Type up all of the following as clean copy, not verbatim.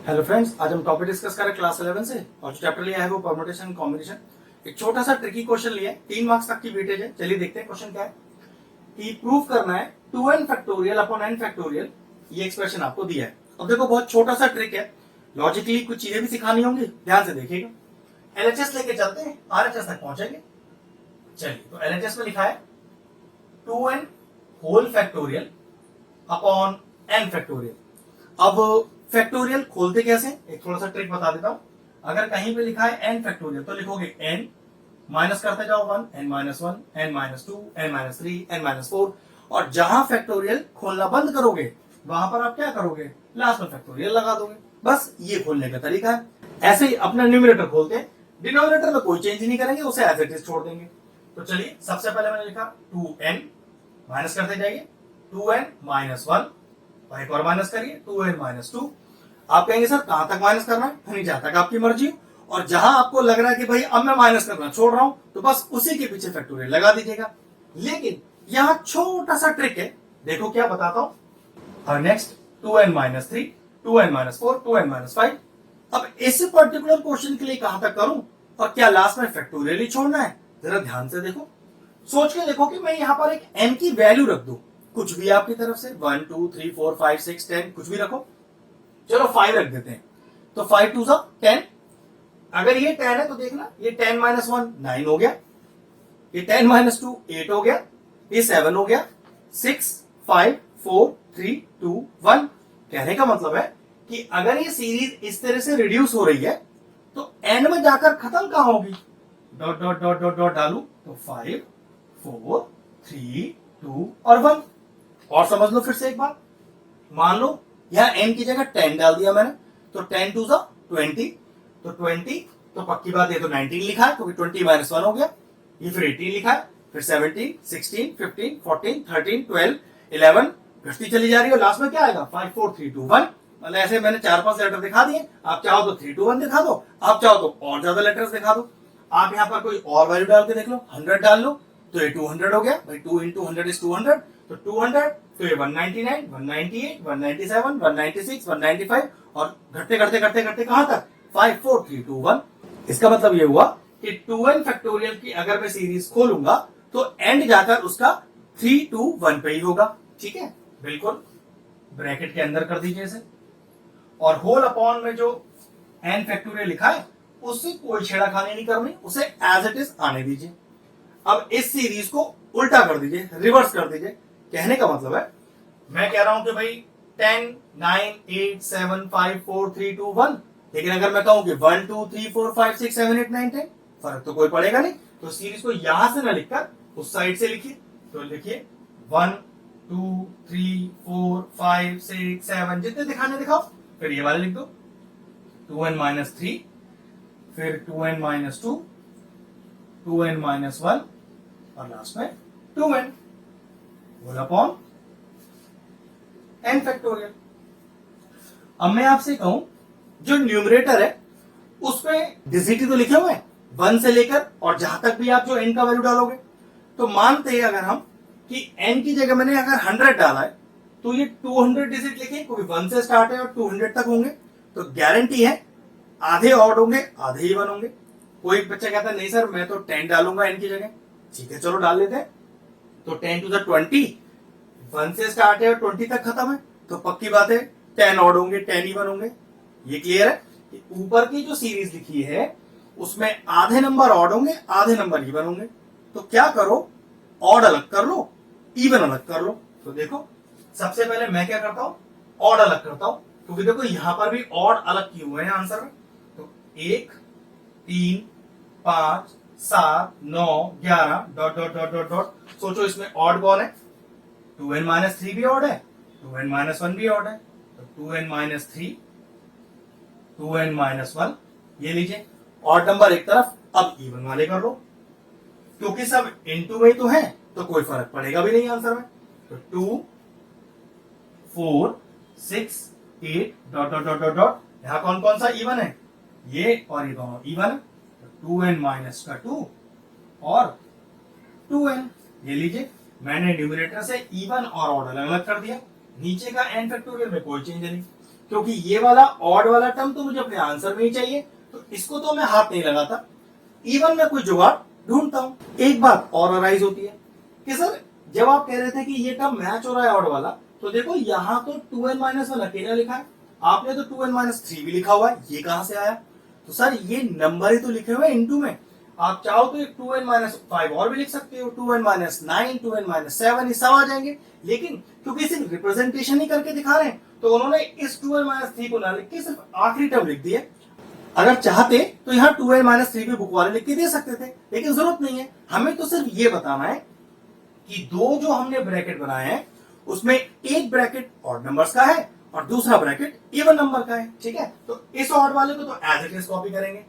Hello friends, आज हम topic discuss कर रहे हैं क्लास 11 से और जो चैप्टर लिया है वो परम्यूटेशन कॉम्बिनेशन। एक छोटा सा ट्रिकी क्वेश्चन लिया है, 3 मार्क्स तक की वेटेज है। चलिए देखते हैं क्वेश्चन क्या है। कि प्रूव करना है 2n factorial upon n factorial, ये एक्सप्रेशन आपको दिया है। अब देखो बहुत छोटा सा ट्रिक है, लॉजिकली कुछ चीजें भी सिखानी होंगी, ध्यान से देखिएगा। एलएचएस लेके चलते हैं, आरएचएस तक पहुंचेंगे। चलिए, तो एलएचएस में लिखा है 2n whole factorial upon n factorial. अब फैक्टोरियल खोलते कैसे, एक थोड़ा सा ट्रिक बता देता हूं। अगर कहीं पे लिखा है n फैक्टोरियल तो लिखोगे n, माइनस करते जाओ 1, n minus 1, n minus 2, n minus 3, n minus 4, और जहां फैक्टोरियल खोलना बंद करोगे वहां पर आप क्या करोगे, लास्ट में फैक्टोरियल लगा दोगे। बस ये खोलने का तरीका है। ऐसे ही अपना न्यूमरेटर खोलते हैं, डिनोमिनेटर में कोई चेंज नहीं करेंगे, उसे एज इट इज छोड़ देंगे। तो चलिए, सबसे पहले मैंने लिखा 2n, माइनस करते जाइए 2n माइनस 1, एक और माइनस करिए 2n माइनस 2। आप कहेंगे सर कहां तक माइनस करना है, जहां तक आपकी मर्जी हो, और जहां आपको लग रहा है कि भाई अब मैं माइनस करना छोड़ रहा हूं तो बस उसी के पीछे फैक्टोरियल लगा दीजिएगा। लेकिन यहां छोटा सा ट्रिक है, देखो क्या बताता हूं। Next 2n minus 3, 2n minus 4, 2n minus 5। अब इस पर्टिकुलर क्वेश्चन के लिए कहां तक करूं और क्या लास्ट में फैक्टोरियल ही छोड़ना है, जरा ध्यान से देखो। सोच के देखो कि मैं यहां पर एक n की वैल्यू रख दूं, कुछ भी आपकी तरफ से 1 2 3 4 5 6 10 कुछ भी रखो। चलो 5 रख देते हैं, तो 5 2 10। अगर ये 10 है तो देखना, ये 10 माइनस 1 9 हो गया, ये 10 माइनस 2 8 हो गया, ये 7 हो गया, 6 5 4 3 2 1। कहने का मतलब है कि अगर ये सीरीज इस तरह से रिड्यूस हो रही है तो एंड में जाकर खत्म कहां होगी, dot dot dot dot dot डालू तो 5 4 3 2 और 1। और समझ लो फिर से एक बार, मान लो यहां n की जगह 10 डाल दिया मैंने, तो 10 2 20, तो 20, तो पक्की बात ये तो 19 लिखा है क्योंकि 20 माइनस 1 हो गया। ये फिर 18 लिखा है, फिर 17 16 15 14 13 12 11 घटती चली जा रही है, लास्ट में क्या आएगा 5 4 3 2 1। मतलब ऐसे मैंने 4-5 लेटर दिखा दिए, आप चाहो तो 3 2 1 दिखा दो, आप चाहो तो और ज्यादा लेटर्स दिखा दो। आप यहाँ पर कोई और वैल्यू डाल के देख लो, 100 डाल लो तो ये 200 हो गया भाई, 2 into 100 is 200, तो 200 तो ये 199 198 197 196 195, और घटते घटते घटते घटते कहां तक 5 4 3 2 1। इसका मतलब ये हुआ कि 2n फैक्टोरियल की अगर मैं सीरीज खोलूंगा तो एंड जाकर उसका 3 2 1 पे ही होगा। ठीक है, बिल्कुल ब्रैकेट के अंदर कर दीजिए इसे, और होल अपॉन में जो n फैक्टोरियल लिखा है उससे कोई छेड़ाखानी नहीं करनी, उसे एज इट इज आने दीजिए। अब इस सीरीज को उल्टा कर दीजिए, रिवर्स कर दीजिए। कहने का मतलब है, मैं कह रहा हूं कि भाई 10 9 8 7 5 4 3 2 1, लेकिन अगर मैं कहूं कि 1 2 3 4 5 6 7 8 9 10, फर्क तो कोई पड़ेगा नहीं। तो सीरीज को यहां से ना लिखकर उस साइड से लिखिए, तो लिखिए 1 2 3 4 5 6 7, जितने दिखाने दिखाओ, फिर ये वाले लिख दो 2n माइनस 3, फिर 2n माइनस 2, 2n माइनस 1, और लास्ट में 2n whole upon n factorial. अब मैं आपसे कहूं, जो न्यूमरेटर है उसमें डिजिट तो लिखे हुए हैं 1 से लेकर, और जहां तक भी आप जो n का वैल्यू डालोगे, तो मानते हैं अगर हम कि n की जगह मैंने अगर 100 डाला है तो ये 200 डिजिट लिखे, क्योंकि 1 से स्टार्ट है और 200 तक होंगे, तो गारंटी है आधे ऑड होंगे आधे इवन होंगे। कोई बच्चा कहता है नहीं सर मैं तो 10 डालूंगा n की जगह, ठीक है चलो डाल लेते हैं। तो 10 to the 20, 1 से स्टार्ट है और 20 तक खत्म है, तो पक्की बात है 10 ऑड होंगे 10 इवन होंगे। ये क्लियर है कि ऊपर की जो सीरीज लिखी है उसमें आधे नंबर ऑड होंगे आधे नंबर इवन होंगे। तो क्या करो, ऑड अलग कर लो इवन अलग कर लो। तो देखो सबसे पहले मैं क्या करता हूं, ऑड अलग करता हूं, क्योंकि देखो यहां पर भी ऑड अलग किए हुए हैं आंसर में। तो 1 3 5 7 9 11 dot dot dot dot dot. सोचो इसमें ऑड कौन है, 2n माइनस 3 भी ऑड है, 2n माइनस 1 भी ऑड है, तो 2n माइनस 3 2n माइनस 1, ये लीजिए ऑड नंबर एक तरफ। अब इवन वाले कर लो, क्योंकि सब इनटू में तो है तो कोई फर्क पड़ेगा भी नहीं आंसर में। तो 2 4 6 8 dot dot dot dot dot, यहां कौन कौन सा इवन है, ये और ये दोनों इवन है, तो 2n माइनस का 2 और 2n, ये लीजिए मैंने न्यूमरेटर से इवन और ऑड अलग अलग कर दिया, नीचे का n फैक्टोरियल में कोई चेंज नहीं। क्योंकि ये वाला ऑड वाला टर्म तो मुझे अपने आंसर में ही चाहिए, तो इसको तो मैं हाथ नहीं लगाता, इवन मैं कोई जुगाड़ ढूंढता हूं। एक बात और अराइज होती है कि सर जब आप कह रहे थे कि ये टर्म मैच हो रहा है ऑड वाला, तो देखो यहां तो 2n-1 अकेला लिखा है, आपने तो 2n-3 भी लिखा हुआ है, ये कहां से आया? तो सर ये नंबर ही तो लिखे हुए इनटू में, आप चाहो तो एक 2n-5 और भी लिख सकते हो, 2n-9, 2n-7, ये सब आ जाएंगे, लेकिन क्योंकि सिर्फ रिप्रेजेंटेशन ही करके दिखा रहे हैं, तो उन्होंने इस 2n-3 को ना लिख के सिर्फ आखिरी टर्म लिख दिया। अगर चाहते तो यहाँ 2n-3 भी बुक वाले लिख के दे सकते थे, लेकिन जरूरत नहीं है, हमें तो सिर्फ ये बताना है कि दो जो हमने ब्रैकेट बनाए हैं उसमें एक ब्रैकेट ऑड नंबर्स का है और दूसरा ब्रैकेट इवन नंबर का है, ठीक है? तो इस ऑड वाले को तो एज इट इज कॉपी करेंगे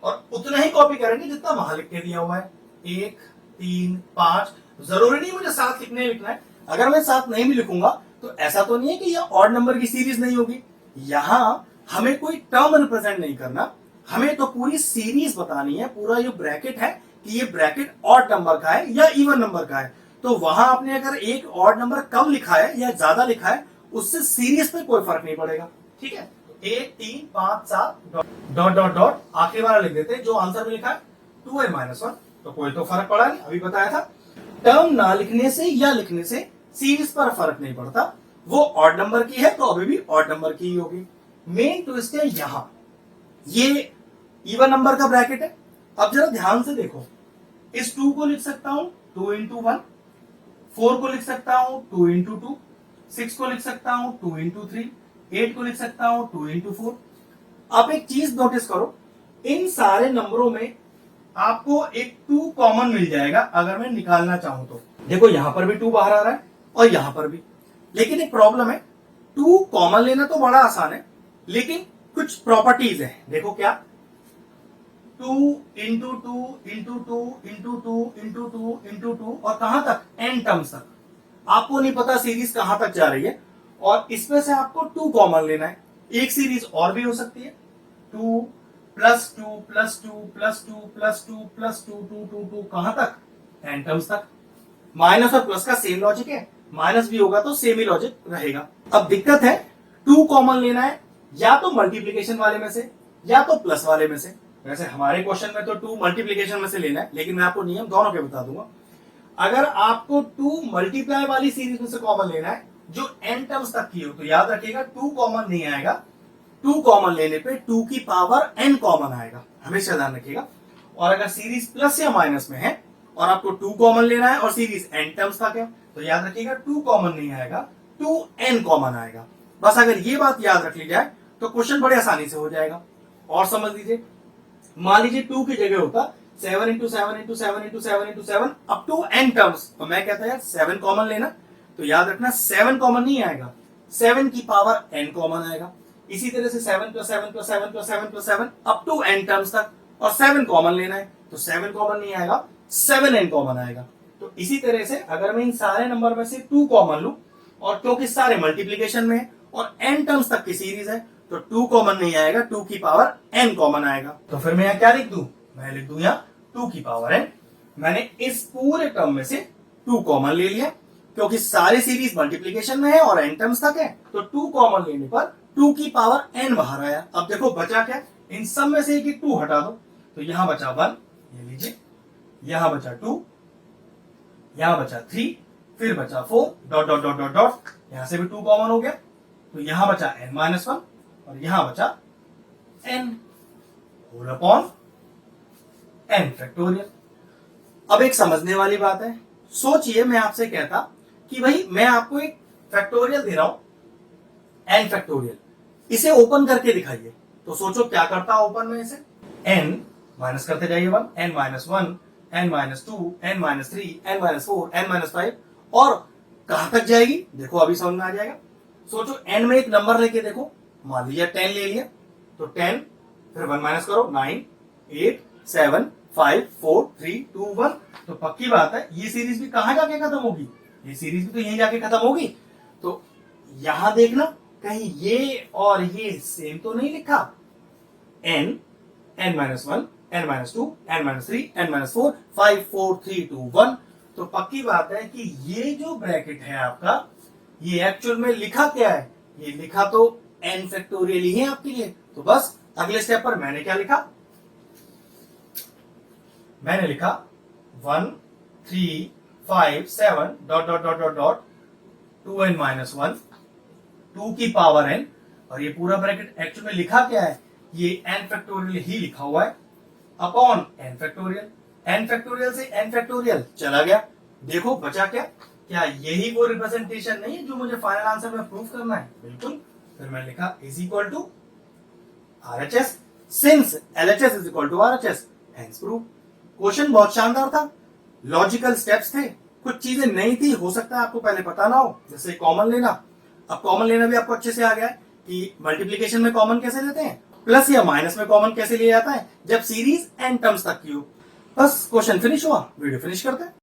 और उतना ही कॉपी करेंगे जितना वहां लिख के दिया हुआ है, 1, 3, 5। जरूरी नहीं मुझे 7 लिखना है, अगर मैं 7 नहीं भी लिखूंगा तो ऐसा तो नहीं है कि ये ऑड नंबर की सीरीज नहीं होगी। यहां हमें कोई टर्म रिप्रेजेंट नहीं करना, हमें तो पूरी सीरीज बतानी है, पूरा ये ब्रैकेट है कि ये ब्रैकेट ऑड नंबर का है या इवन नंबर का है। तो वहां आपने अगर एक ऑड नंबर कम लिखा है या ज्यादा लिखा है, उससे सीरीज पे कोई फर्क नहीं पड़ेगा, ठीक है? 1, 3, 5, 7 डॉट डॉट डॉट आखिरी वाला लिख देते, जो आंसर में लिखा है 2n-1, तो कोई तो फर्क पड़ा नहीं, अभी बताया था। टर्म ना लिखने से या लिखने से सीरीज पर फर्क नहीं पड़ता, वो ऑड नंबर की है तो अभी भी ऑड नंबर की ही होगी। मेन ट्विस्ट है यहां, ये इवन नंबर का ब्रैकेट है। अब जरा ध्यान से देखो, इस 2 को लिख सकता हूं 2x1, 4 को लिख सकता हूं 2x2, 6 को लिख सकता हूं 2x3, 8 को लिख सकता हूं 2x4। आप एक चीज नोटिस करो, इन सारे नंबरों में आपको एक 2 कॉमन मिल जाएगा अगर मैं निकालना चाहूं तो। देखो यहां पर भी 2 बाहर आ रहा है और यहां पर भी, लेकिन एक प्रॉब्लम है, 2 कॉमन लेना तो बड़ा आसान है, लेकिन कुछ प्रॉपर्टीज है। देखो क्या, 2 into 2 into 2 into 2 into 2 into 2 और कहां तक, n टर्म्स तक। आपको नहीं पता सीरीज कहां तक जा रही है, और इसमें से आपको 2 कॉमन लेना है। एक सीरीज और भी हो सकती है, 2 plus 2 plus 2 plus 2 plus 2 plus 2 2 2 2 कहां तक, n टर्म्स तक। माइनस और प्लस का सेम लॉजिक है, माइनस भी होगा तो सेम ही लॉजिक रहेगा। अब दिक्कत है, 2 कॉमन लेना है या तो मल्टीप्लीकेशन वाले में से या तो प्लस वाले में से। वैसे हमारे क्वेश्चन में तो 2 मल्टीप्लीकेशन में से लेना है, लेकिन मैं आपको नियम दोनों के बता दूंगा। अगर आपको 2 मल्टीप्लाई वाली सीरीज में से कॉमन लेना है जो n टर्म्स तक की हो, तो याद रखिएगा 2 कॉमन नहीं आएगा, 2 कॉमन लेने पे 2 की पावर n कॉमन आएगा, हमेशा ध्यान रखिएगा। और अगर सीरीज प्लस या माइनस में है और आपको 2 कॉमन लेना है और सीरीज n टर्म्स तक है, तो याद रखिएगा 2 कॉमन नहीं आएगा, 2n कॉमन आएगा। बस अगर ये बात याद रख ली जाए तो क्वेश्चन बड़े आसानी से हो जाएगा। और समझ लीजिए, मान लीजिए 2 की जगह होता 7 into 7 into 7 into 7 into 7 up to n terms, तो मैं कहता यार 7 कॉमन लेना, तो याद रखना 7 कॉमन नहीं आएगा, 7 की पावर n कॉमन आएगा। इसी तरह से 7 plus 7 plus 7 plus 7 plus 7 up to n terms तक, और 7 कॉमन लेना है, तो 7 कॉमन नहीं आएगा, 7n कॉमन आएगा। तो इसी तरह से अगर मैं इन सारे नंबर में से 2 कॉमन लूं, और क्योंकि सारे मल्टीप्लीकेशन में है और n टर्म्स तक की सीरीज है, तो 2 कॉमन नहीं आएगा, 2 की पावर n कॉमन आएगा। तो फिर मैं यहाँ क्या लिख दूं, मैं लिख दूं यहाँ 2 की पावर n। मैंने इस पूरे टर्म में से 2 कॉमन ले लिया, क्योंकि सारी सीरीज मल्टीप्लीकेशन में है और n टर्म्स तक है, तो 2 कॉमन लेने पर 2 की पावर n बाहर आया। अब देखो बचा क्या, इन सब में से एक 2 हटा दो, तो यहां बचा 1, ये लीजिए, यहां बचा 2, यहां बचा 3, फिर बचा 4 dot dot dot dot dot, यहां से भी 2 कॉमन हो गया, तो यहां बचा n-1 और यहां बचा n whole upon n factorial. अब एक समझने वाली बात है, सोचिए मैं आपसे कहता कि भाई मैं आपको एक फैक्टोरियल दे रहा हूं n फैक्टोरियल, इसे ओपन करके दिखाइए, तो सोचो क्या करता ओपन में इसे, n माइनस करते जाइए 1, n-1, n-2, n-3, n-4, n-5, और कहां तक जाएगी देखो, अभी समझ में आ जाएगा। सोचो n में एक नंबर लेके देखो, मान लीजिए 10 ले लिया, तो 10 फिर 1 माइनस करो, 9, 8, 7, 5, 4, 3, 2, 1, तो पक्की बात है ये सीरीज भी कहां जाके खत्म होगी, ये सीरीज भी तो यहीं जाके खत्म होगी। तो यहां देखना कहीं ये और ये सेम तो नहीं लिखा, n, n-1, n-2, n-3, n-4, 5, 4, 3, 2, 1, तो पक्की बात है कि ये जो ब्रैकेट है आपका, ये एक्चुअल में लिखा क्या है, ये लिखा तो n फैक्टोरियल ही है आपके लिए। तो बस अगले स्टेप पर मैंने क्या लिखा, मैंने लिखा 1 3 5 7 dot dot dot dot dot 2n minus 1 2 की पावर n, और ये पूरा ब्रैकेट एक्चुअल में लिखा क्या है, ये n फैक्टोरियल ही लिखा हुआ है upon n factorial. n factorial से n फैक्टोरियल चला गया, देखो बचा क्या, क्या यही वो रिप्रेजेंटेशन नहीं है जो मुझे फाइनल आंसर में प्रूव करना है? बिल्कुल। फिर मैंने लिखा is equal to RHS since LHS is equal to RHS, hence prove. Question बहुत शानदार था, लॉजिकल स्टेप्स थे, कुछ चीजें नहीं थी, हो सकता है आपको पहले पता ना हो, जैसे कॉमन लेना। अब कॉमन लेना भी आपको अच्छे से आ गया है कि मल्टीप्लीकेशन में कॉमन कैसे लेते हैं, प्लस या माइनस में कॉमन कैसे लिया जाता है जब सीरीज एन टर्म्स तक की हो। बस क्वेश्चन फिनिश हुआ, वीडियो फिनिश करते हैं।